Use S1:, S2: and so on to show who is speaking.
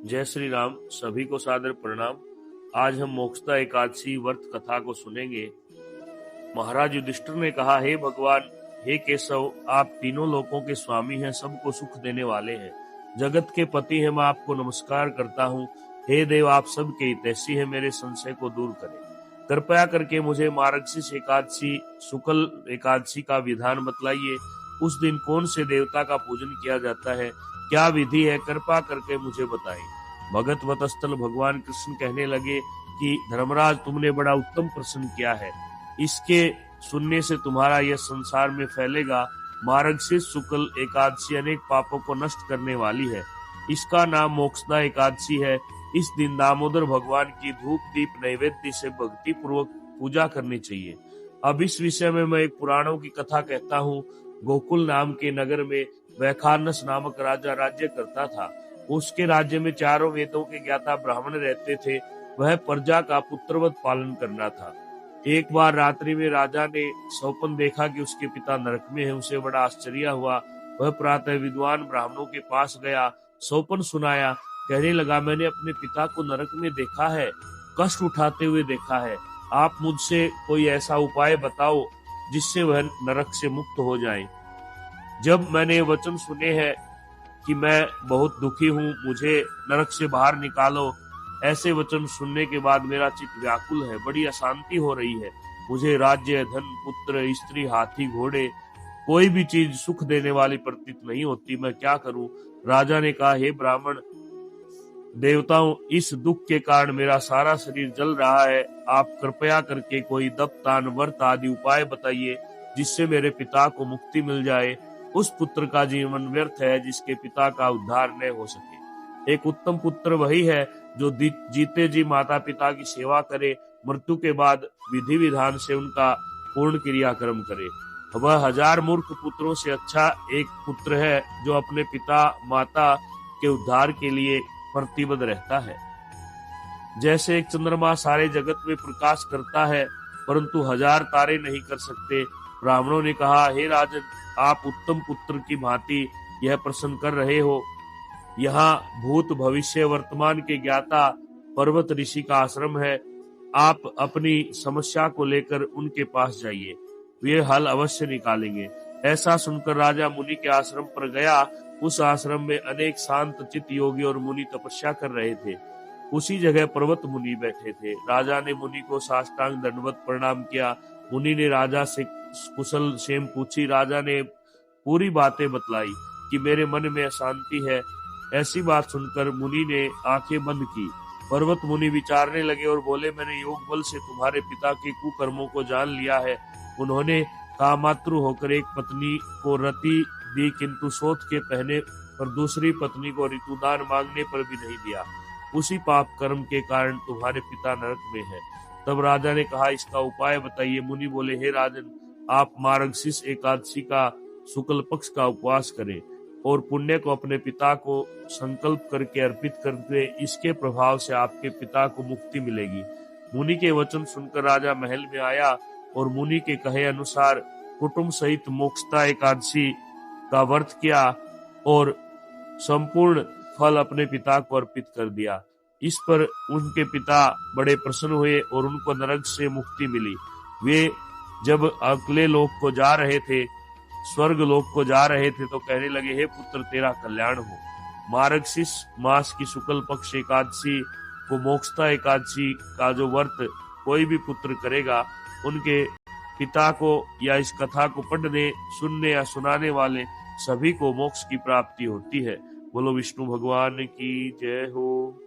S1: जय श्री राम। सभी को सादर प्रणाम। आज हम मोक्षदा एकादशी व्रत कथा को सुनेंगे। महाराज युधिष्ठिर ने कहा, हे भगवान, हे केशव, आप तीनों लोकों के स्वामी हैं, सबको सुख देने वाले हैं, जगत के पति हैं। मैं आपको नमस्कार करता हूँ। हे देव, आप सबके हितैषी हैं, मेरे संशय को दूर करें। कृपया करके मुझे मार्गशीर्ष एकादशी शुक्ल एकादशी का विधान बतलाइए। उस दिन कौन से देवता का पूजन किया जाता है, क्या विधि है, कृपा करके मुझे बताएं। भगत वत्सल भगवान कृष्ण कहने लगे कि धर्मराज, तुमने बड़ा उत्तम प्रश्न किया है। इसके सुनने से तुम्हारा यह संसार में फैलेगा। मार्गशीर्ष शुक्ल एकादशी अनेक पापों को नष्ट करने वाली है। इसका नाम मोक्षदा एकादशी है। इस दिन दामोदर भगवान की धूप दीप नैवेद्य से भक्ति पूर्वक पूजा करनी चाहिए। अब इस विषय में मैं एक पुराणों की कथा कहता हूँ। गोकुल नाम के नगर में वैखानस नामक राजा राज्य करता था। उसके राज्य में चारों वेदों के ज्ञाता ब्राह्मण रहते थे। वह प्रजा का पुत्रवत पालन करना था। एक बार रात्रि में राजा ने स्वप्न देखा कि उसके पिता नरक में है। उसे बड़ा आश्चर्य हुआ। वह प्रातः विद्वान ब्राह्मणों के पास गया, स्वप्न सुनाया। कहने लगा, मैंने अपने पिता को नरक में देखा है, कष्ट उठाते हुए देखा है। आप मुझसे कोई ऐसा उपाय बताओ जिससे वह नरक से मुक्त हो जाए। जब मैंने वचन सुने हैं कि मैं बहुत दुखी हूँ, मुझे नरक से बाहर निकालो, ऐसे वचन सुनने के बाद मेरा चित्त व्याकुल है, बड़ी अशांति हो रही है। मुझे राज्य, धन, पुत्र, स्त्री, हाथी, घोड़े, कोई भी चीज सुख देने वाली प्रतीत नहीं होती। मैं क्या करूं? राजा ने कहा, हे ब्राह्मण देवताओं, इस दुख के कारण मेरा सारा शरीर जल रहा है। आप कृपया करके कोई दप, तान, व्रत आदि उपाय बताइए जिससे मेरे पिता को मुक्ति मिल जाए। उस पुत्र का जीवन व्यर्थ है जिसके पिता का उद्धार न हो सके। एक उत्तम पुत्र वही है जो जीते जी माता पिता की सेवा करे, मृत्यु के बाद विधि विधान से उनका पूर्ण क्रियाक्रम करे। वह 1000 मूर्ख पुत्रों से अच्छा एक पुत्र है जो अपने पिता माता के उद्धार के लिए प्रतिबद्ध रहता है। जैसे एक चंद्रमा सारे जगत में प्रकाश करता है परंतु 1000 तारे नहीं कर सकते। ब्राह्मणों ने कहा, हे राजन, आप उत्तम पुत्र की भांति यह प्रश्न कर रहे हो। यहाँ भूत भविष्य वर्तमान के ज्ञाता पर्वत ऋषि का आश्रम है। आप अपनी समस्या को लेकर उनके पास जाइए, वे हल अवश्य निकालेंगे। ऐसा सुनकर राजा मुनि के आश्रम पर गया। उस आश्रम में अनेक शांत चित्त योगी और मुनि तपस्या कर रहे थे। उसी जगह पर्वत मुनि बैठे थे। राजा ने मुनि को साष्टांग दंडवत प्रणाम किया। मुनि ने राजा से कुशल क्षेम पूछी। राजा ने पूरी बातें बतलाई कि मेरे मन में अशांति है। ऐसी बात सुनकर मुनि ने आंखें बंद की। पर्वत मुनि विचारने लगे और बोले, मैंने योग बल से तुम्हारे पिता के कुकर्मों को जान लिया है। उन्होंने कामातुर होकर एक पत्नी को रति दी, किंतु सोत के पहने पर दूसरी पत्नी को ऋतुदान मांगने पर भी नहीं दिया। उसी पाप कर्म के कारण तुम्हारे पिता नरक में है। तब राजा ने कहा, इसका उपाय बताइए। मुनि बोले, हे राजन, आप मार्गशीर्ष एकादशी का शुक्ल पक्ष का उपवास करें और पुण्य को अपने पिता को संकल्प करके अर्पित कर दे। इसके प्रभाव से आपके पिता को मुक्ति मिलेगी। मुनि के वचन सुनकर राजा महल में आया और मुनि के कहे अनुसार कुटुंब सहित मोक्षदा एकादशी का व्रत किया और संपूर्ण फल अपने पिता को अर्पित कर दिया। इस पर उनके पिता बड़े प्रसन्न हुए और उनको नरक से मुक्ति मिली। वे जब अगले लोक को जा रहे थे, स्वर्ग लोक को जा रहे थे, तो कहने लगे, हे पुत्र, तेरा कल्याण हो। मार्गशीर्ष मास की शुक्ल पक्ष एकादशी को मोक्षदा एकादशी का जो व्रत कोई भी पुत्र करेगा, उनके पिता को या इस कथा को पढ़ने, सुनने या सुनाने वाले सभी को मोक्ष की प्राप्ति होती है। बोलो विष्णु भगवान की जय हो।